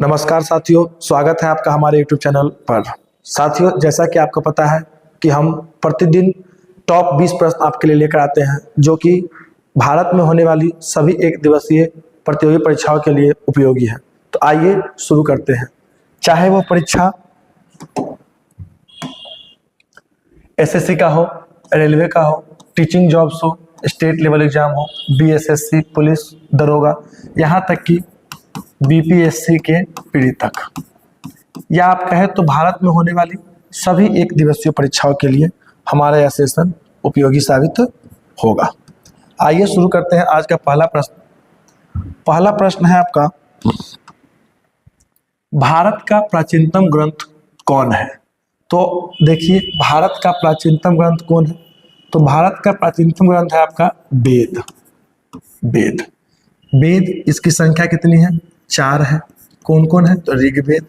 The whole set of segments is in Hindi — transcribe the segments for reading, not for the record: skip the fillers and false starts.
नमस्कार साथियों, स्वागत है आपका हमारे YouTube चैनल पर। साथियों, जैसा कि आपको पता है कि हम प्रतिदिन टॉप 20 प्रश्न आपके लिए लेकर आते हैं जो कि भारत में होने वाली सभी एक दिवसीय प्रतियोगी परीक्षाओं के लिए उपयोगी है। तो आइए शुरू करते हैं। चाहे वो परीक्षा एसएससी का हो, रेलवे का हो, टीचिंग जॉब्स हो, स्टेट लेवल एग्जाम हो, बीएसएससी, पुलिस, दरोगा, यहाँ तक कि बीपीएससी के पीढ़ी तक, या आप कहें तो भारत में होने वाली सभी एक दिवसीय परीक्षाओं के लिए हमारा यह सेशन उपयोगी साबित होगा। आइए शुरू करते हैं आज का पहला प्रश्न। पहला प्रश्न है आपका, भारत का प्राचीनतम ग्रंथ कौन है? तो देखिए, भारत का प्राचीनतम ग्रंथ कौन है? तो भारत का प्राचीनतम ग्रंथ है आपका वेद। वेद वेद इसकी संख्या कितनी है? 4 है। कौन कौन है? तो ऋग्वेद,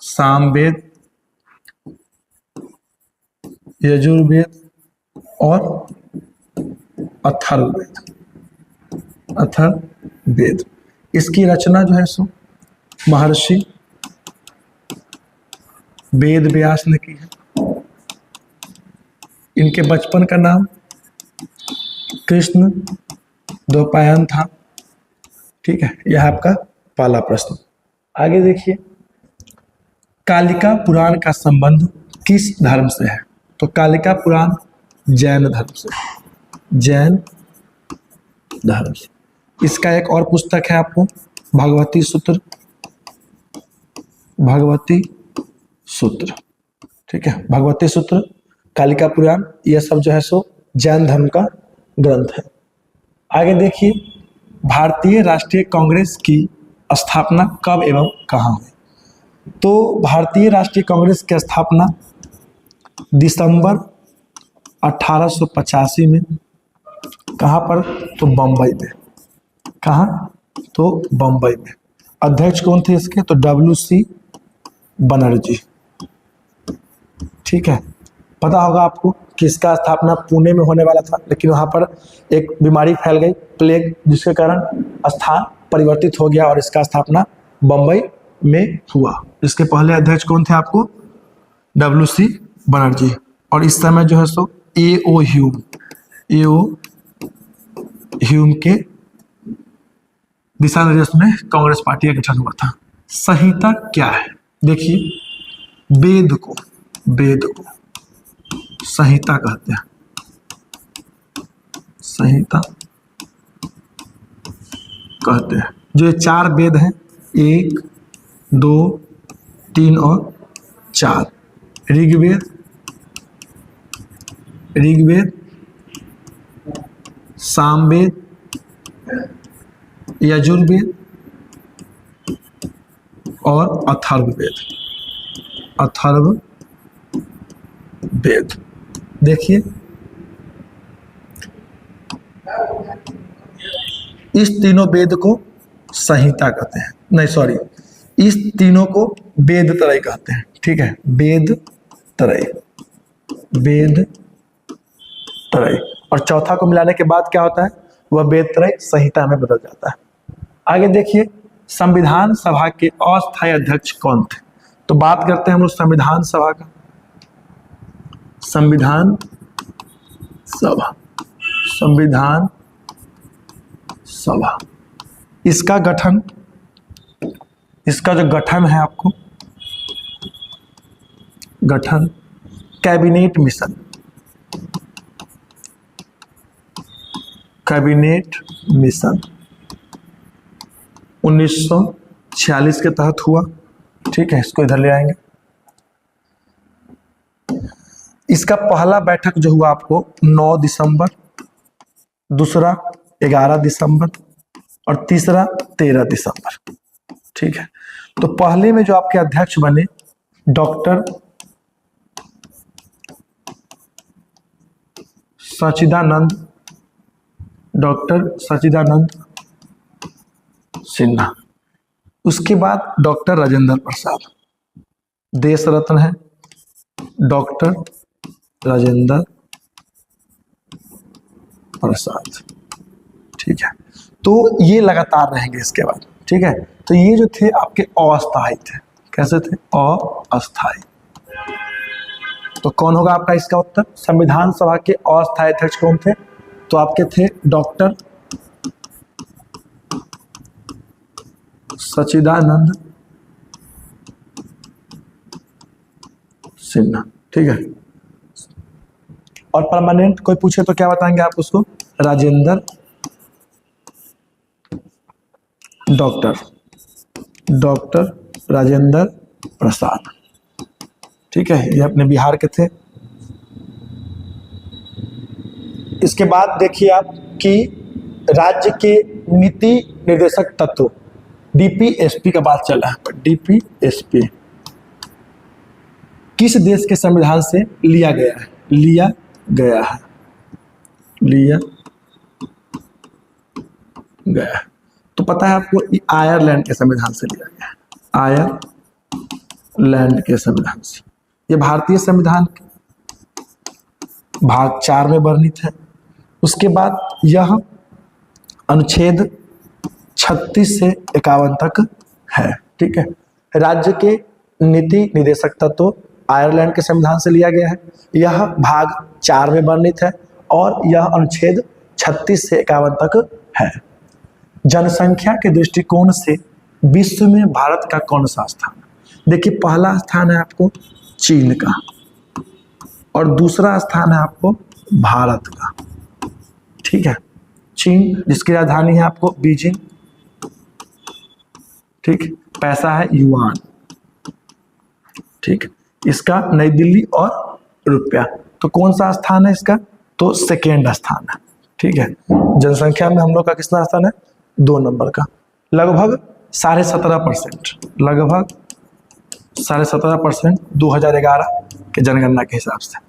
सामवेद, यजुर्वेद और अथर्ववेद। इसकी रचना जो है सो महर्षि वेद व्यास ने की है। इनके बचपन का नाम कृष्ण द्वैपायन था। ठीक है, यह आपका पहला प्रश्न। आगे देखिए, कालिका पुराण का संबंध किस धर्म से है? तो कालिका पुराण जैन धर्म से, जैन धर्म से। इसका एक और पुस्तक है आपको, भगवती सूत्र। ठीक है, भगवती सूत्र, कालिका पुराण, यह सब जो है सो जैन धर्म का ग्रंथ है। आगे देखिए, भारतीय राष्ट्रीय कांग्रेस की स्थापना कब एवं कहाँ हुई? तो भारतीय राष्ट्रीय कांग्रेस की स्थापना दिसंबर 1885 में। कहाँ पर? तो बम्बई में। कहाँ? तो बम्बई में। अध्यक्ष कौन थे इसके? तो WC बनर्जी। ठीक है, पता होगा आपको कि इसका स्थापना पुणे में होने वाला था, लेकिन वहाँ पर एक बीमारी फैल गई, प्लेग, जिसके कारण स्थान परिवर्तित हो गया और इसका स्थापना बम्बई में हुआ। इसके पहले अध्यक्ष कौन थे आपको? WC बनर्जी। और इस समय जो है सो A.O. ह्यूम के दिशा निर्देश में कांग्रेस पार्टी का गठन हुआ था। संहिता क्या है? देखिए, वेद को संहिता कहते हैं। संहिता कहते हैं। जो ये 4 वेद हैं, 1, 2, 3 और 4, ऋग्वेद, सामवेद, यजुर्वेद और अथर्ववेद। देखिए, इस तीनों वेद को संहिता कहते हैं। नहीं, सॉरी, इस तीनों को वेद त्रय कहते हैं। ठीक है, वेद त्रय। और चौथा को मिलाने के बाद क्या होता है? वह वेद त्रय संहिता में बदल जाता है। आगे देखिए, संविधान सभा के अस्थायी अध्यक्ष कौन थे? तो बात करते हैं हम लोग संविधान सभा का। संविधान सभा, इसका जो गठन है आपको, गठन कैबिनेट मिशन 1946 के तहत हुआ। ठीक है, इसको इधर ले आएंगे। इसका पहला बैठक जो हुआ आपको 9 दिसंबर, दूसरा 11 दिसंबर और तीसरा 13 दिसंबर। ठीक है, तो पहले में जो आपके अध्यक्ष बने डॉक्टर सच्चिदानंद सिन्हा। उसके बाद डॉक्टर राजेंद्र प्रसाद, देश रत्न है डॉक्टर राजेंद्र प्रसाद। ठीक है, तो ये लगातार रहेंगे इसके बाद। ठीक है, तो ये जो थे आपके अस्थायी थे। कैसे थे? अस्थायी। तो कौन होगा आपका इसका उत्तर? संविधान सभा के अस्थायी अध्यक्ष कौन थे? तो आपके थे डॉक्टर सच्चिदानंद सिन्हा। ठीक है, और परमानेंट कोई पूछे तो क्या बताएंगे आप उसको? राजेंद्र डॉक्टर राजेंद्र प्रसाद। ठीक है, ये अपने बिहार के थे। इसके बाद देखिए आप कि राज्य के नीति निर्देशक तत्व डीपीएसपी का बात चल रहा है। डीपीएसपी किस देश के संविधान से लिया गया है? लिया गया है तो पता है आपको, आयरलैंड के संविधान से लिया गया है। आयरलैंड के संविधान से। ये भारतीय संविधान के भाग 4 में वर्णित है। उसके बाद यह अनुच्छेद 36 से 51 तक है। ठीक है, राज्य के नीति निर्देशक तत्व आयरलैंड के संविधान से लिया गया है। यह भाग 4 में वर्णित है और यह अनुच्छेद 36 से 51 तक है। जनसंख्या के दृष्टिकोण से विश्व में भारत का कौन सा स्थान है? देखिए, पहला स्थान है आपको चीन का और दूसरा स्थान है आपको भारत का। ठीक है, चीन जिसकी राजधानी है आपको बीजिंग। ठीक, पैसा है युआन। ठीक, इसका नई दिल्ली और रुपया। तो कौन सा स्थान है इसका? तो सेकेंड स्थान है। ठीक है, जनसंख्या में हम लोग का कितना स्थान है? 2 नंबर का। लगभग 17.5%, लगभग 17.5% 2011 के जनगणना के हिसाब से।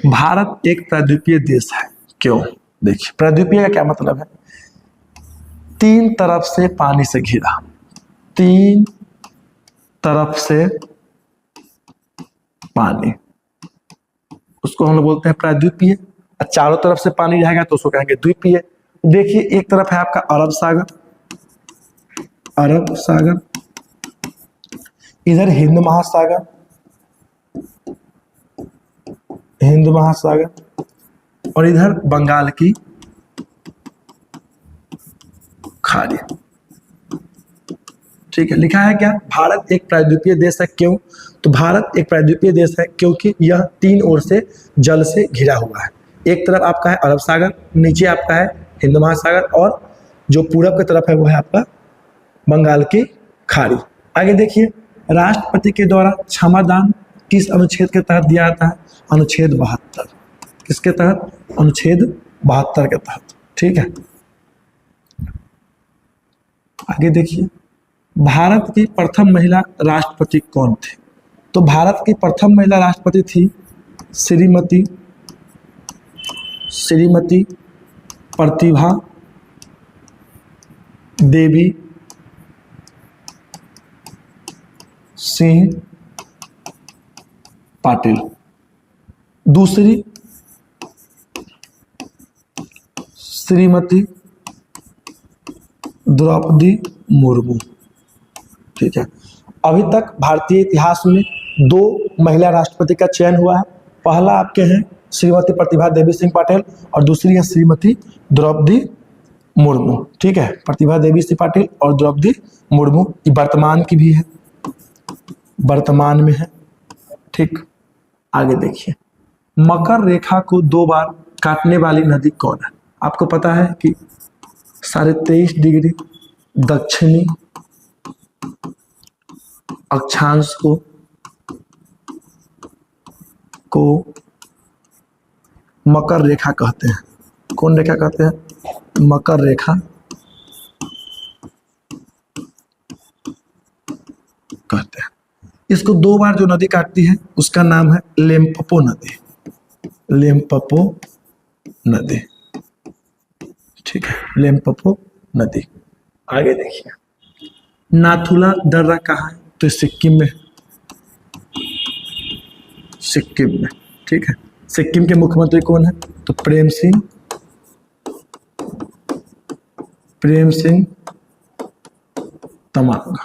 भारत एक प्रायद्वीपीय देश है। क्यों? देखिए, प्रायद्वीपीय का क्या मतलब है? 3 तरफ से पानी से घिरा, 3 तरफ से पानी, उसको हम लोग बोलते हैं प्रायद्वीपीय। और चारों तरफ से पानी रहेगा तो उसको कहेंगे द्वीपीय। देखिए, एक तरफ है आपका अरब सागर, इधर हिंद महासागर, और इधर बंगाल की खाड़ी। ठीक है, लिखा है क्या? भारत एक प्रायद्वीपीय देश है। क्यों? तो भारत एक प्रायद्वीपीय देश है क्योंकि यह 3 ओर से जल से घिरा हुआ है। एक तरफ आपका है अरब सागर, नीचे आपका है हिंद महासागर, और जो पूरब की तरफ है वो है आपका बंगाल की खाड़ी। आगे देखिए, राष्ट्रपति के द्वारा क्षमादान किस अनुच्छेद के तहत दिया जाता है? अनुच्छेद 72। किसके तहत? अनुच्छेद 72 के तहत। ठीक है, आगे देखिए, भारत की प्रथम महिला राष्ट्रपति कौन थी? तो भारत की प्रथम महिला राष्ट्रपति थी श्रीमती प्रतिभा देवी सिंह पाटिल। दूसरी श्रीमती द्रौपदी मुर्मू। ठीक है, अभी तक भारतीय इतिहास में 2 महिला राष्ट्रपति का चयन हुआ है। पहला आपके हैं श्रीमती प्रतिभा देवी सिंह पाटिल और दूसरी है श्रीमती द्रौपदी मुर्मू। ठीक है, प्रतिभा देवी सिंह पाटिल और द्रौपदी मुर्मू। ये वर्तमान की भी है, वर्तमान में है। ठीक, आगे देखिए, मकर रेखा को 2 बार काटने वाली नदी कौन है? आपको पता है कि 23.5 डिग्री दक्षिणी अक्षांश को मकर रेखा कहते हैं। कौन रेखा कहते हैं? मकर रेखा कहते हैं। इसको 2 बार जो नदी काटती है उसका नाम है लिम्पोपो नदी। लिम्पोपो नदी। ठीक है, लिम्पोपो नदी। आगे देखिए, नाथुला दर्रा कहाँ है? तो सिक्किम में। सिक्किम में। ठीक है, सिक्किम के मुख्यमंत्री कौन है? तो प्रेम सिंह प्रेम सिंह तमांग।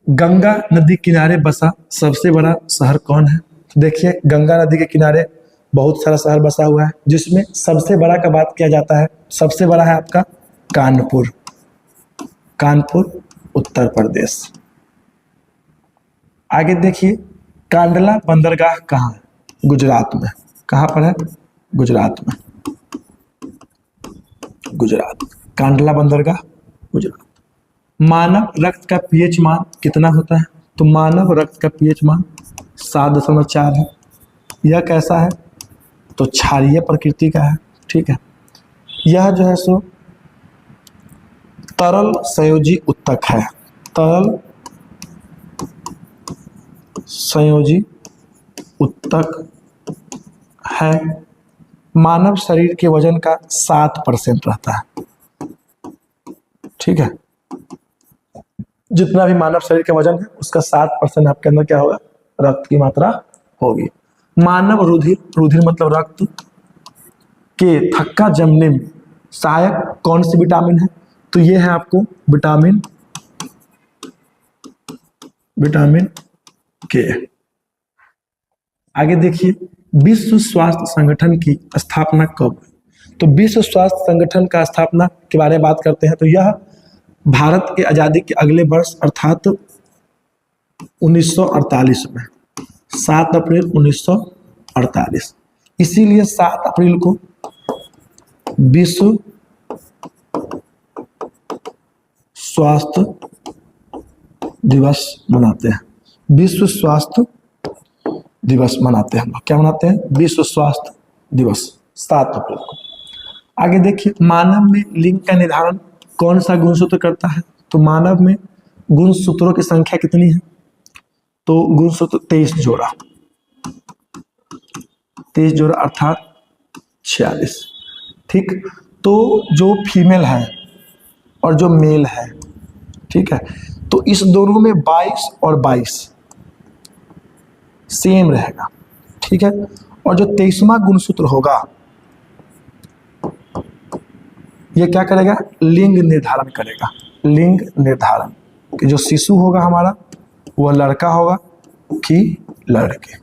गंगा नदी किनारे बसा सबसे बड़ा शहर कौन है? देखिए गंगा नदी के किनारे बहुत सारा शहर बसा हुआ है, जिसमें सबसे बड़ा का बात किया जाता है, सबसे बड़ा है आपका कानपुर, कानपुर उत्तर प्रदेश। आगे देखिए कांडला बंदरगाह कहाँ है? गुजरात में। कहाँ पर है? गुजरात में, गुजरात। कांडला बंदरगाह गुजरात। मानव रक्त का पीएच मान कितना होता है? तो मानव रक्त का पीएच मान 7.4 है। यह कैसा है? तो क्षारीय प्रकृति का है। ठीक है, यह जो है सो तरल संयोजी उत्तक है, तरल संयोजी उत्तक है। मानव शरीर के वजन का 7% रहता है। ठीक है, जितना भी मानव शरीर का वजन है उसका 7% आपके अंदर क्या होगा? रक्त की मात्रा होगी। मानव रुधिर, रुधिर मतलब रक्त के थक्का जमने में सहायक कौन सी विटामिन है? तो ये है आपको विटामिन के। आगे देखिए विश्व स्वास्थ्य संगठन की स्थापना कब हुई? तो विश्व स्वास्थ्य संगठन का स्थापना के बारे में बात करते हैं तो यह भारत के आजादी के अगले वर्ष अर्थात 1948 में, 7 अप्रैल 1948। इसीलिए 7 अप्रैल को विश्व स्वास्थ्य दिवस मनाते हैं। विश्व स्वास्थ्य दिवस मनाते हैं। क्या मनाते हैं? विश्व स्वास्थ्य दिवस 7 अप्रैल को। आगे देखिए मानव में लिंग का निर्धारण कौन सा गुणसूत्र करता है? तो मानव में गुणसूत्रों की संख्या कितनी है? तो गुणसूत्र 23 जोड़ा, 23 जोड़ा अर्थात 46। ठीक, तो जो फीमेल है और जो मेल है, ठीक है, तो इस दोनों में 22 और 22 सेम रहेगा। ठीक है, और जो 23वां गुणसूत्र होगा ये क्या करेगा? लिंग निर्धारण करेगा। लिंग निर्धारण कि जो शिशु होगा हमारा वह लड़का होगा कि लड़के।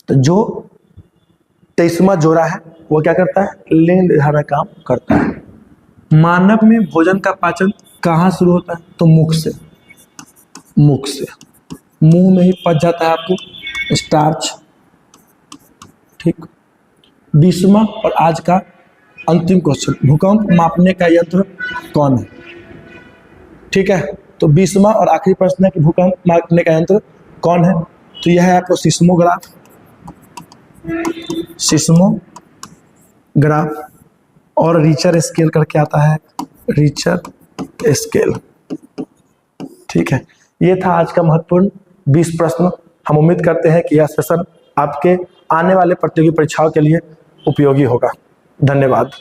तो जो 23वां जोड़ा है वो क्या करता है? लिंग निर्धारण काम करता है। मानव में भोजन का पाचन कहाँ शुरू होता है? तो मुख से, मुख से, मुंह में ही पच जाता है आपको स्टार्च। ठीक, 20वां और आज का अंतिम क्वेश्चन, भूकंप मापने का यंत्र कौन है? ठीक है, तो 20वां और आखिरी प्रश्न है कि भूकंप मापने का यंत्र कौन है? तो यह है आपको सिस्मोग्राफ, सिस्मोग्राफ और रीचर स्केल करके आता है, रीचर स्केल। ठीक है, ये था आज का महत्वपूर्ण 20 प्रश्न। हम उम्मीद करते हैं कि यह सेशन आपके आने वाले प्रतियोगी परीक्षाओं के लिए उपयोगी होगा। धन्यवाद।